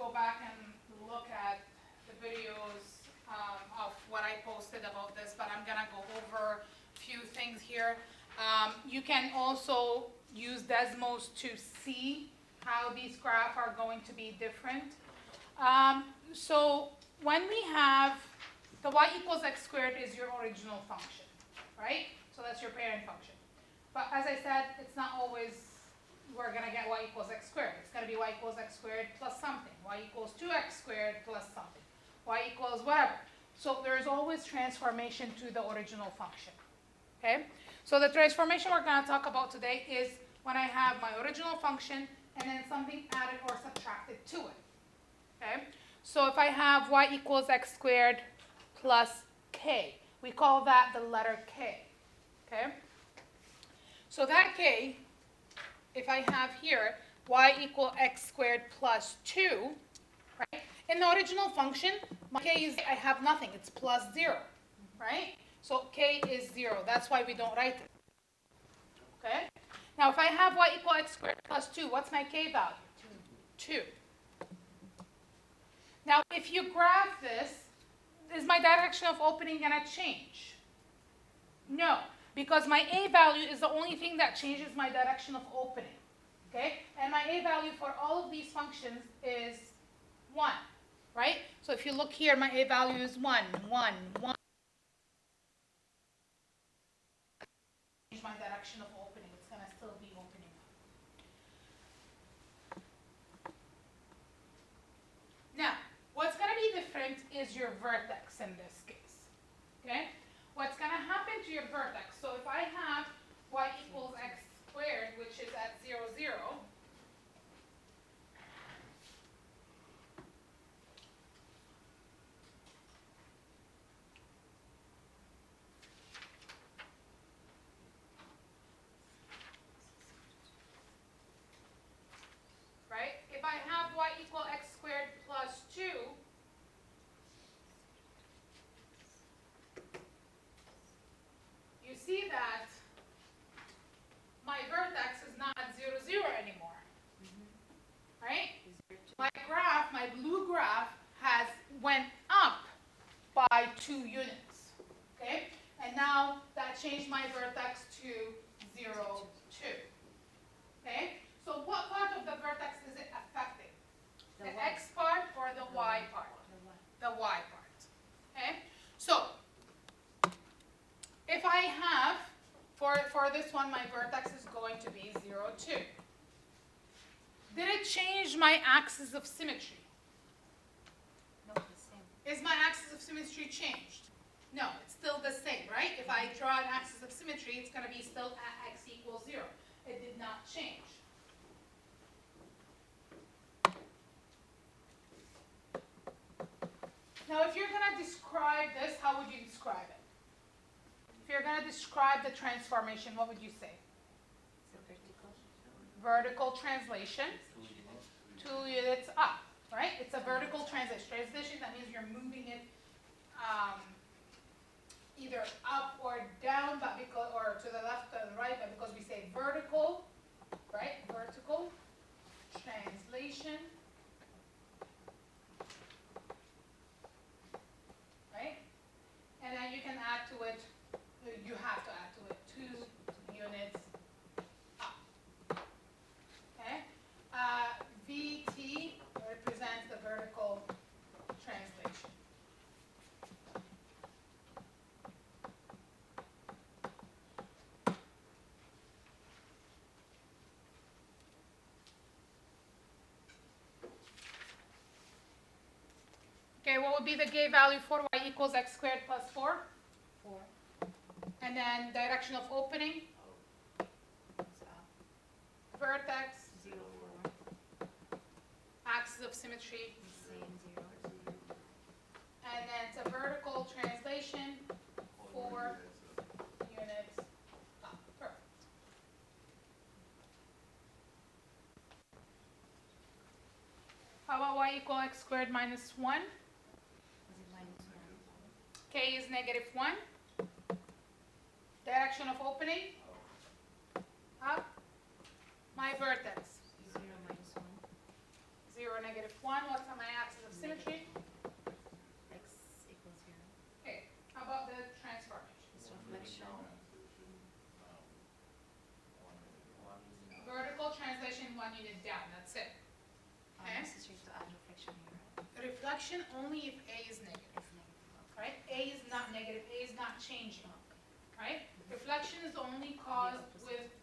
go back and look at the videos of what I posted about this, but I'm gonna go over a few things here. You can also use Desmos to see how these graphs are going to be different. So when we have the y equals x squared is your original function, right? So that's your parent function. But as I said, it's not always we're going to get y equals x squared. It's going to be y equals x squared plus something, y equals 2x squared plus something, y equals whatever. So there's always transformation to the original function, okay? So the transformation we're going to talk about today is when I have my original function and then something added or subtracted to it, okay? So if I have y equals x squared plus k, we call that the letter k, okay? So that k, if I have here y equal x squared plus 2, right? In the original function, my k is, I have nothing, it's plus 0, right? So k is 0, that's why we don't write it, okay? Now if I have y equal x squared plus 2, what's my k value? 2. Now if you graph this, is my direction of opening going to change? No, because my a value is the only thing that changes my direction of opening. Okay? And my a value for all of these functions is 1, right? So if you look here, my a value is 1, 1, 1. Change my direction of opening. It's going to still be opening up. Now, what's going to be different is your vertex in this case. Okay? What's going to happen to your vertex? So if I have y equals x squared, which is at 0, 0, right? If I have y equal x squared plus 2, you see that my vertex is not at 0, 0 anymore, right? My graph, my blue graph, has went up by 2 units, okay? And now that changed my vertex to 0, 2, okay? So what part of the vertex is it affecting? The x part or the y part? The y part, okay? So if I have, for this one, my vertex is going to be 0, 2. Did it change my axis of symmetry? No, the same. Is my axis of symmetry changed? No, it's still the same, right? If I draw an axis of symmetry, it's going to be still at x equals 0. It did not change. Now, if you're going to describe this, how would you describe it? If you're going to describe the transformation, what would you say? It's a vertical. Vertical translation, 2 units up, right? It's a vertical translation. Translation, that means you're moving it either up or down, but because, or to the left or the right, but because we say vertical, right? Vertical translation, right? And then you can add to it, you have to add to it 2 units up. Okay? VT represents the vertical translation. Okay, what would be the gay value for y equals x squared plus 4? 4. And then direction of opening, It's up. vertex, 0, 4. axis of symmetry, The same 0, 0. and then it's a vertical translation, 4 units up. Perfect. How about y equal x squared minus 1? Is it minus 1? K is negative 1. Direction of opening, up. My vertex, 0, minus 1. 0, negative 1, what's on my axis of symmetry? X equals 0. Okay, how about the transformation? It's reflection. Vertical translation 1 unit down, that's it. Okay. Necessary to add reflection here. Reflection only if A is negative, It's negative. right? A is not negative, A is not changing, right? Reflection is only caused with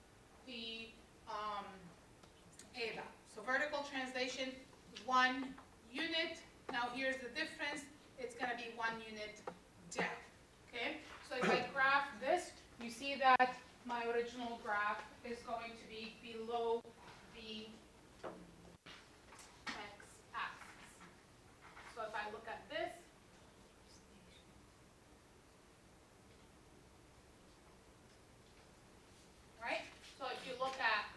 the A value. So vertical translation 1 unit. Now here's the difference. It's going to be 1 unit down. Okay? So if I graph this, you see that my original graph is going to be below the x-axis. So if I look at this, right? So if you look at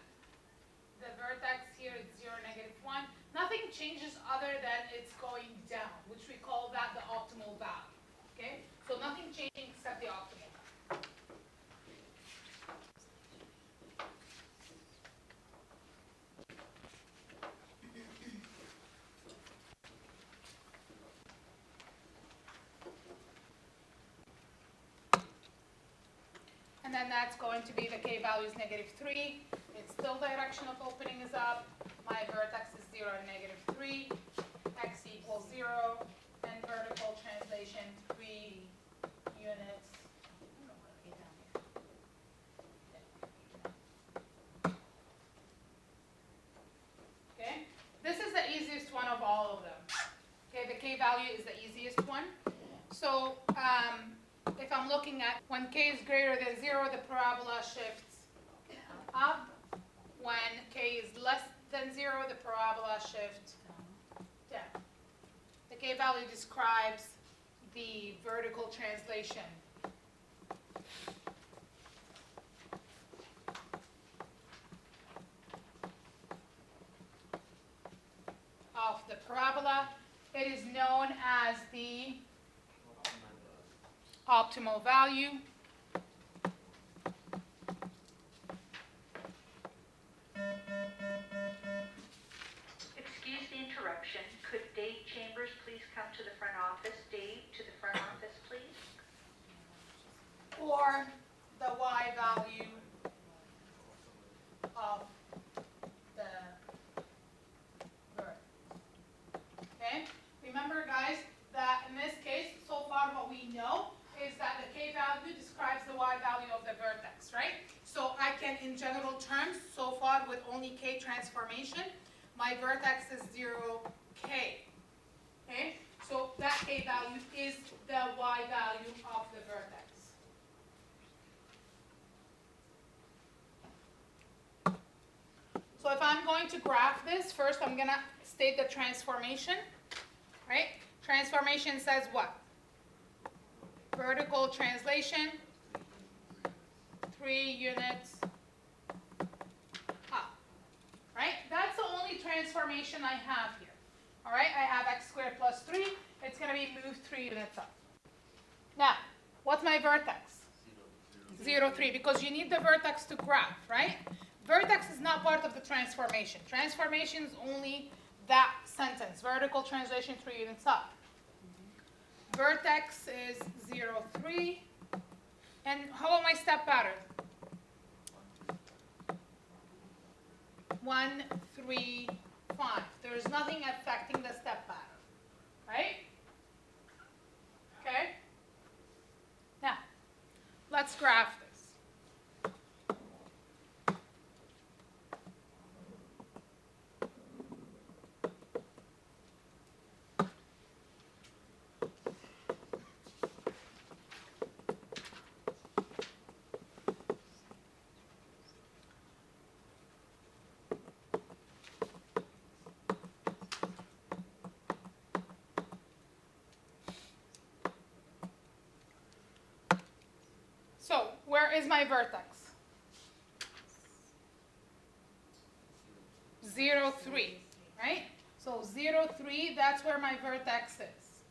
the vertex here, it's 0, -1. Nothing changes other than it's going down, which we call that the optimal value. Okay? So nothing changing except the optimal value. And then that's going to be the k value is -3. It's still direction of opening is up. My vertex is 0 and -3. X equals 0. And vertical translation 3 units. Okay, down here. Okay? This is the easiest one of all of them. Okay, the k value is the easiest one. So if I'm looking at when k is greater than 0, the parabola shifts up. When k is less than 0, the parabola shifts down. The k value describes the vertical translation of the parabola. It is known as the optimal value. Excuse the interruption. Could Dave Chambers please come to the front office? Dave, to the front office, please. Or the y value of the vertex. Okay? Remember, guys, that in this case, so far what we know is that the k value describes the y value of the vertex, right? So I can, in general terms, so far with only k transformation, my vertex is 0k. Okay? So that k value is the y value of the vertex. So if I'm going to graph this, first I'm going to state the transformation, right? Transformation says what? Vertical translation, 3 units up, right? That's the only transformation I have here, all right? I have x squared plus 3. It's going to be moved 3 units up. Now, what's my vertex? 0, 3, because you need the vertex to graph, right? Vertex is not part of the transformation. Transformation is only that sentence, vertical translation 3 units up. Vertex is 0, 3. And how about my step pattern? 1, 3, 5. There's nothing affecting the step pattern, right? Okay? Now, let's graph this. So, where is my vertex? 0, 3, right? So 0, 3, that's where my vertex is.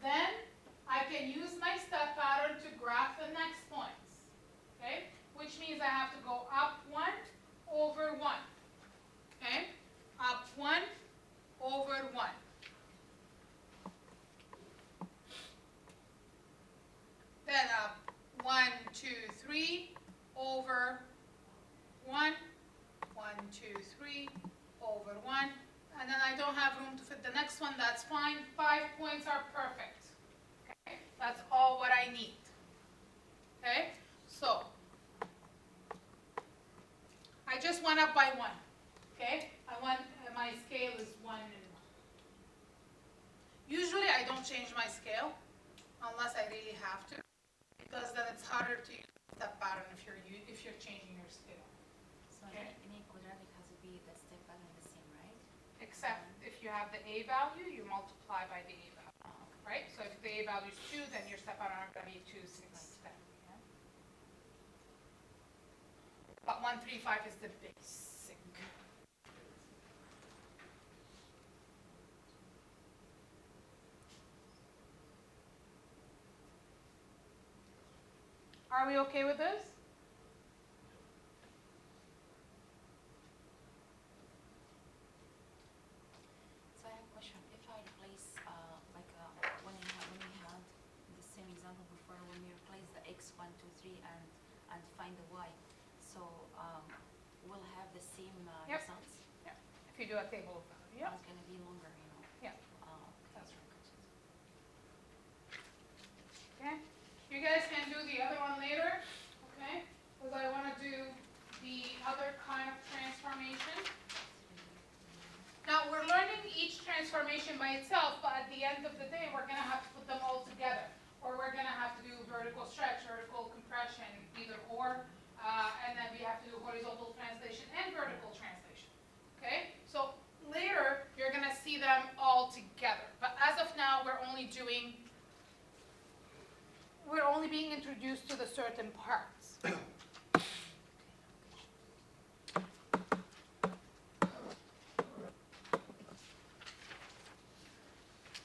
Then I can use my step pattern to graph the next points, okay? Which means I have to go up 1 over 1, okay? Up 1 2, 3 over 1. And then I don't have room to fit the next one, that's fine. 5 points are perfect. Okay, that's all what I need. Okay, so I just went up by 1. Okay, my scale is 1 and 1. Usually I don't change my scale unless I really have to, because then it's harder to use step pattern if you're changing your scale. So Okay. in a quadratic has to be the step pattern the same, right? Except if you have the a value, you multiply by the a value, right? So if the a value is 2, then your step pattern are going to be 2, 6, 10. Yeah? But 1, 3, 5 is the basic. Are we okay with this? So I have a question. If I replace, when we had the same example before, when we replace the x 1, 2, 3 and find the y, so we'll have the same Yep. results. If you do a table of value, yeah. It's gonna be longer, you know. Yeah. That's right. Okay, you guys can do the other one later, okay? Because I want to do the other kind of transformation. Now, we're learning each transformation by itself, but at the end of the day, we're going to have to put them all together. Or we're going to have to do vertical stretch, vertical compression, either or, and then we have to do horizontal translation and vertical translation, okay? So later, you're going to see them all together. But as of now, we're only being introduced to the certain parts.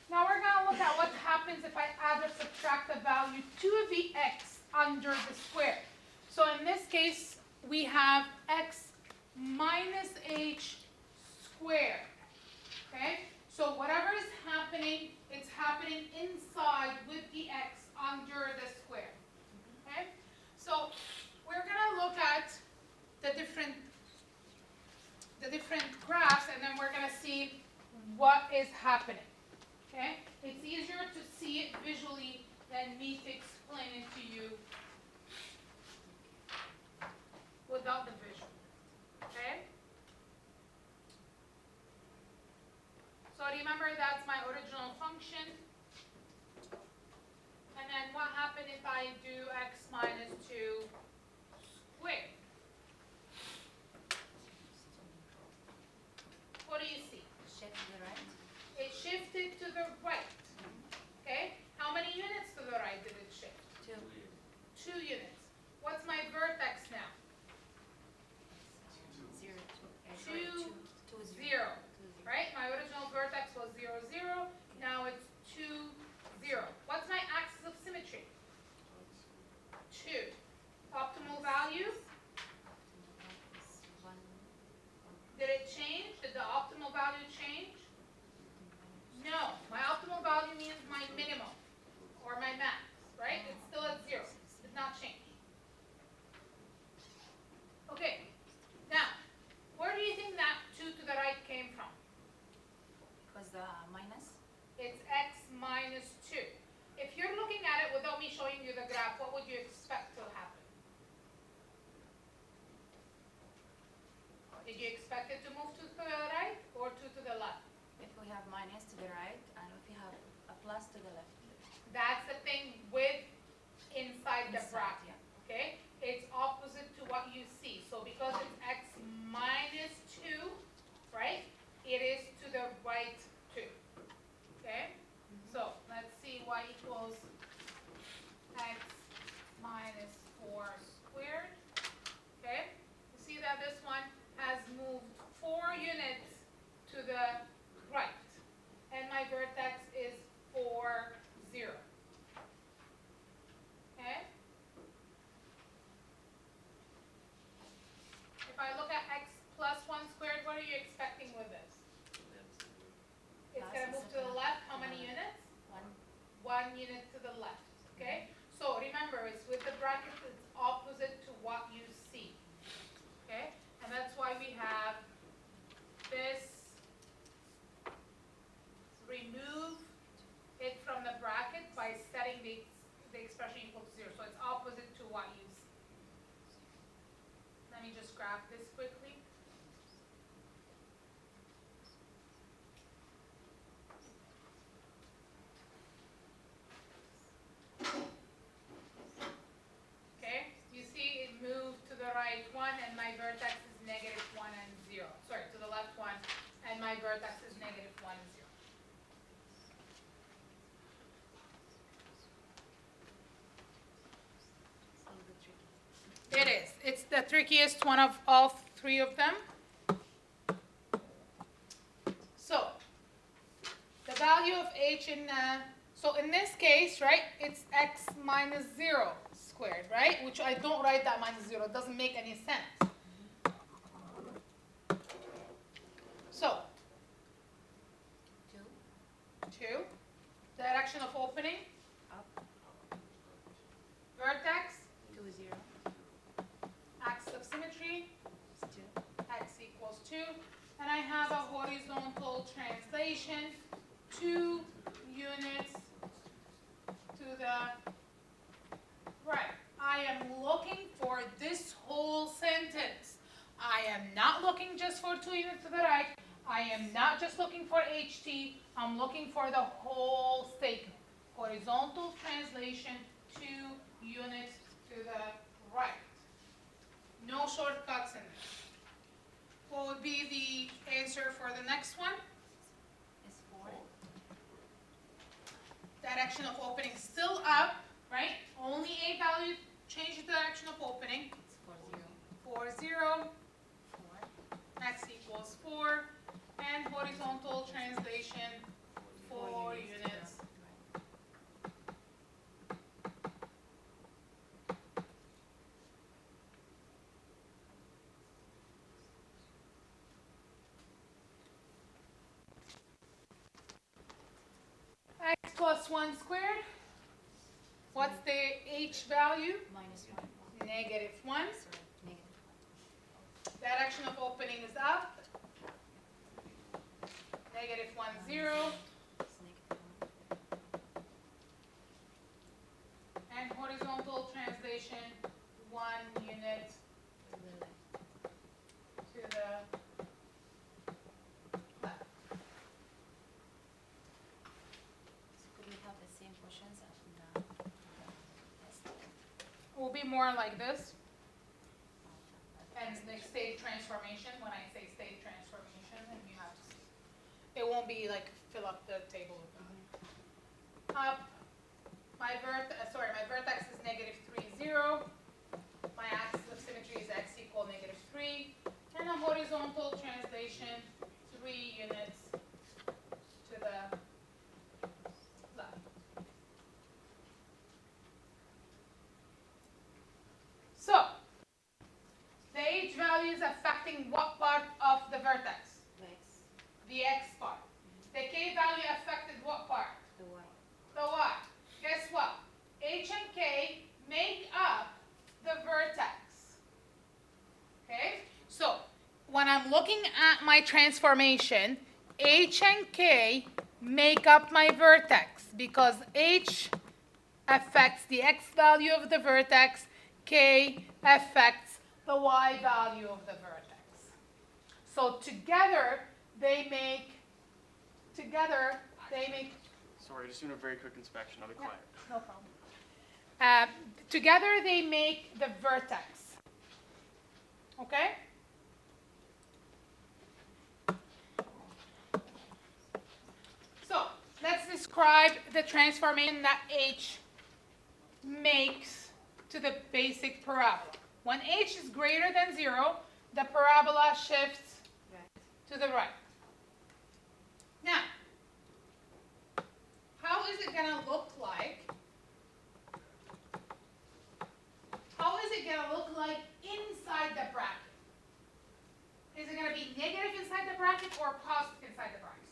Now we're going to look at what happens if I add or subtract the value to the x under the square. So in this case, we have x minus h squared. Okay? So whatever is happening, it's happening inside with the x under the square. Okay? So we're going to look at the different graphs, and then we're going to see what is happening. Okay? It's easier to see it visually than me to explain it to you without the visual. Okay? So remember, that's my original function. And then what happened if I do x minus 2 squared? What do you see? Shift to the right. It shifted to the right. Okay? How many units to the right did it shift? 2. 2 units. What's my vertex now? 0, 2, 2, 0. Right? My original vertex was 0, 0. Now it's 2, 0. What's my axis of symmetry? 2. Optimal value? Did it change? Did the optimal value change? No. My optimal value means my minimum or my max, right? It's still at 0. Did not change. Okay. Now, where do you think that 2 to the right came from? Because the minus. It's x minus 2. If you're looking at it without me showing you the graph, what would you expect to happen? Did you expect it to move to the right or 2 to the left? If we have minus to the right and if we have a plus to the left. That's the thing with inside the Inside, bracket, yeah. okay? It's opposite to what you see. So because it's x minus 2, right, it is to the right 2, okay? So let's see y equals x minus 4 squared, okay? You see that this one has moved 4 units to the right, and my vertex is 4, 0. Okay? If I look at x plus 1 squared, what are you expecting with this? It's Plus going to is move to the gonna- left. How many units? 1. 1 unit to the left. Okay? So remember, it's with the brackets, it's opposite to what you see. Okay? And that's why we have trickiest one of all three of them. So, the value of h in, so in this case, right, it's x minus 0 squared, right? Which I don't write that minus 0, it doesn't make any sense. So, 2, direction of opening, Up. vertex, 2, 0. axis of symmetry, It's 2. x equals 2, and I have a horizontal translation, 2 units to the right. I am looking for this whole sentence. I am not looking just for 2 units to the right. I am not just looking for HT. I'm looking for the whole statement. Horizontal translation, 2 units to the right. No shortcuts in there. What would be the answer for the next one? It's 4. Direction of opening still up, right? Only a value change the direction of opening. It's 4, 0. 4, 0, 4. x equals 4, and horizontal translation, 4 units. X plus 1 squared. What's the h value? Minus 1. Negative 1. Sorry, negative Direction of opening is up. Negative 1, 0. 1. It's negative 1. And horizontal translation, 1 unit To the left. to the left. So could we have the same questions as in the test? It will be more like this. And the state transformation, when I say state transformation, then you have to see. It won't be like fill up the table with that. Up, my vertex is negative 3, 0. My axis of symmetry is x equal negative 3. And a horizontal translation, 3 units to the left. So, the h value is affecting what part of the vertex? X. The x part. The k value affected what part? The Y. The y. Guess what? H and k make up the vertex. Okay? So, when I'm looking at my transformation, h and k make up my vertex because h affects the x value of the vertex, k affects the y value of the vertex. So together they make Sorry, just doing a very quick inspection. I'll be quiet. no problem. Together they make the vertex. Okay? So let's describe the transformation that h makes to the basic parabola. When h is greater than 0, the parabola shifts Right. to the right. Now, how is it going to look like? How is it going to look like inside the bracket? Is it going to be negative inside the bracket or positive inside the bracket?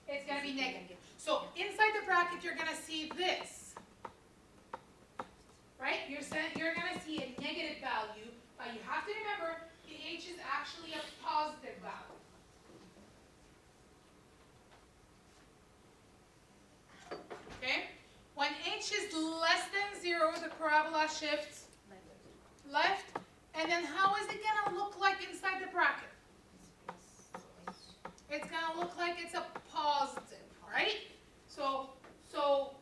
It's going to be negative. So inside the bracket, you're going to see this. Right? You're going to see a negative value, but you have to remember the h is actually a positive value. Okay? When h is less than 0, the parabola shifts left. And then how is it going to look like inside the bracket? It's going to look like it's a positive, right? So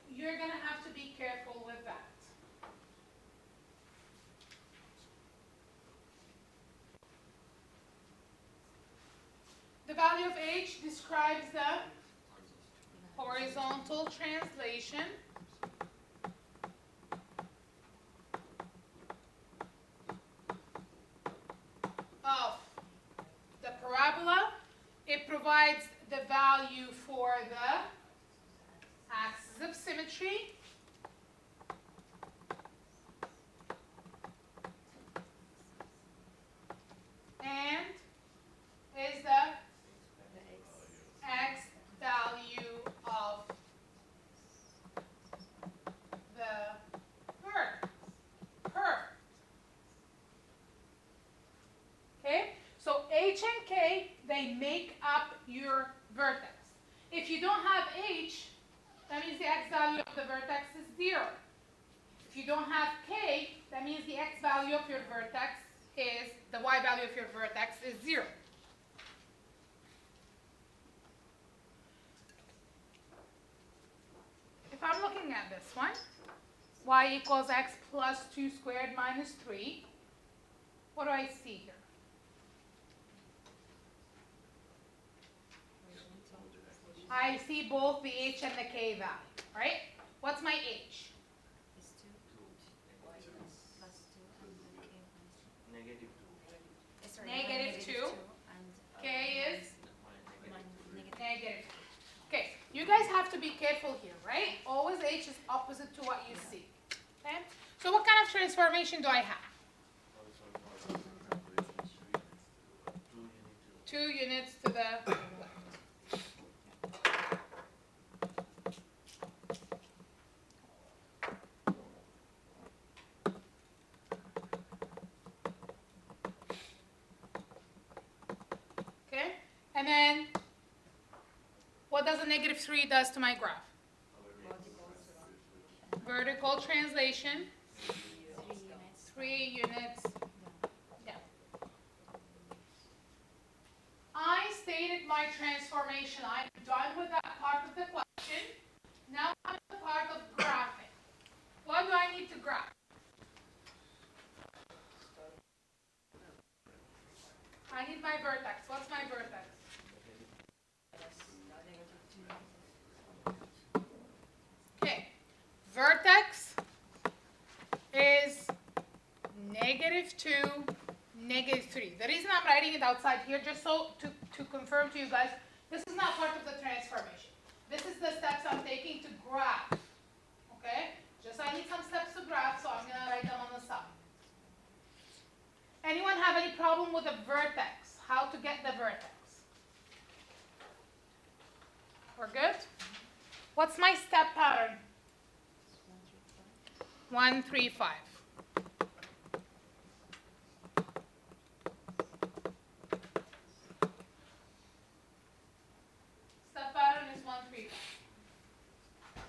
you're going to have to be careful with that. The value of h describes the horizontal translation. provides the value for the axis of symmetry. And is the x value of the vertex. Perfect. Okay, so H and K, they make up your vertex. If you don't have H, that means the x value of the vertex is 0. If you don't have K, that means the x value of your vertex is, the y value of your vertex is 0. If I'm looking at this one, y equals x plus 2 squared minus 3, what do I see here? I see both the h and the k value, right? What's my h? Is 2 plus 2 and then k minus 3. Sorry, Negative 2. And K is negative. negative 2. Okay, you guys have to be careful here, right? Always h is opposite to what you see. Okay? So what kind of transformation do I have? 2 units to the left. Okay? And then what does a negative 3 does to my graph? Vertical translation, 3 units. Yeah. I stated my transformation. I'm done with that part of the question. Now I'm in the part of graphing. What do I need to graph? I need my vertex. What's my vertex? Okay. Vertex is negative 2, negative 3. The reason I'm writing it outside here, just so to confirm to you guys, this is not part of the transformation. This is the steps I'm taking to graph. Okay? Just I need some steps to graph, so I'm going to write them on the side. Anyone have any problem with the vertex? How to get the vertex? We're good? What's my step pattern? 1, 3, 5. Step pattern is 1, 3, 5.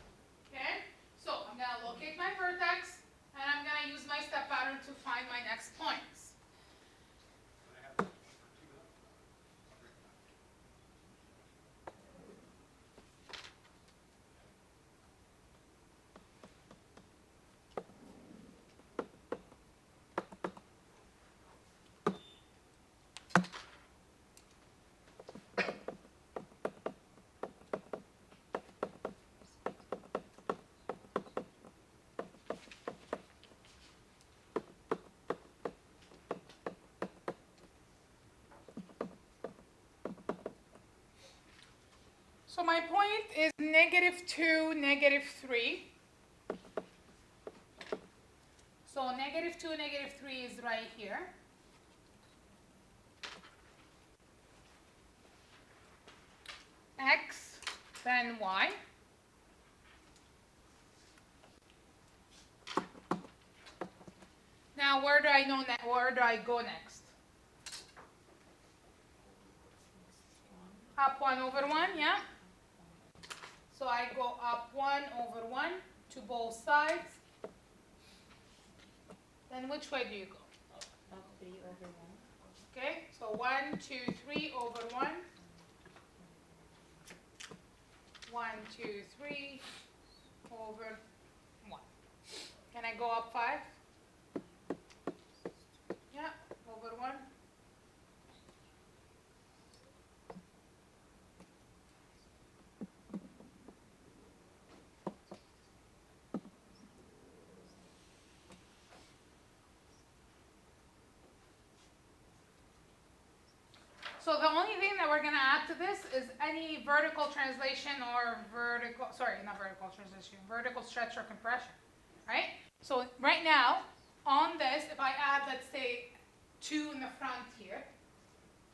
Okay? So I'm going to locate my vertex, and I'm going to use my step pattern to find my next points. So my point is negative 2, negative 3. So negative 2, negative 3 is right here. X, then y. Now where do I know that? Where do I go next? Up 1 over 1, yeah? So I go up 1 over 1 to both sides. Then which way do you go? Up 3 over 1. Okay, so 1, 2, 3 over 1. 1, 2, 3 over 1. Can I go up 5? Yeah, over 1. So the only thing that we're gonna add to this is any vertical translation or vertical stretch or compression, right? So right now, on this, if I add, let's say, 2 in the front here,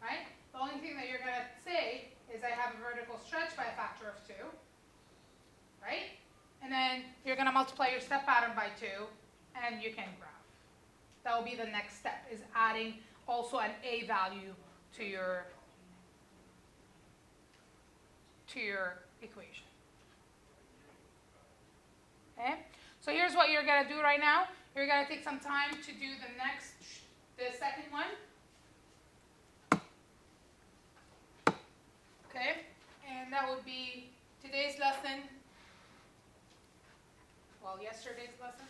right? The only thing that you're gonna say is I have a vertical stretch by a factor of 2, right? And then you're gonna multiply your step pattern by 2, and you can graph. That will be the next step, is adding also an A value to your equation. Okay? So here's what you're gonna do right now. You're gonna take some time to do the second one. Okay? And that would be today's lesson, well, yesterday's lesson.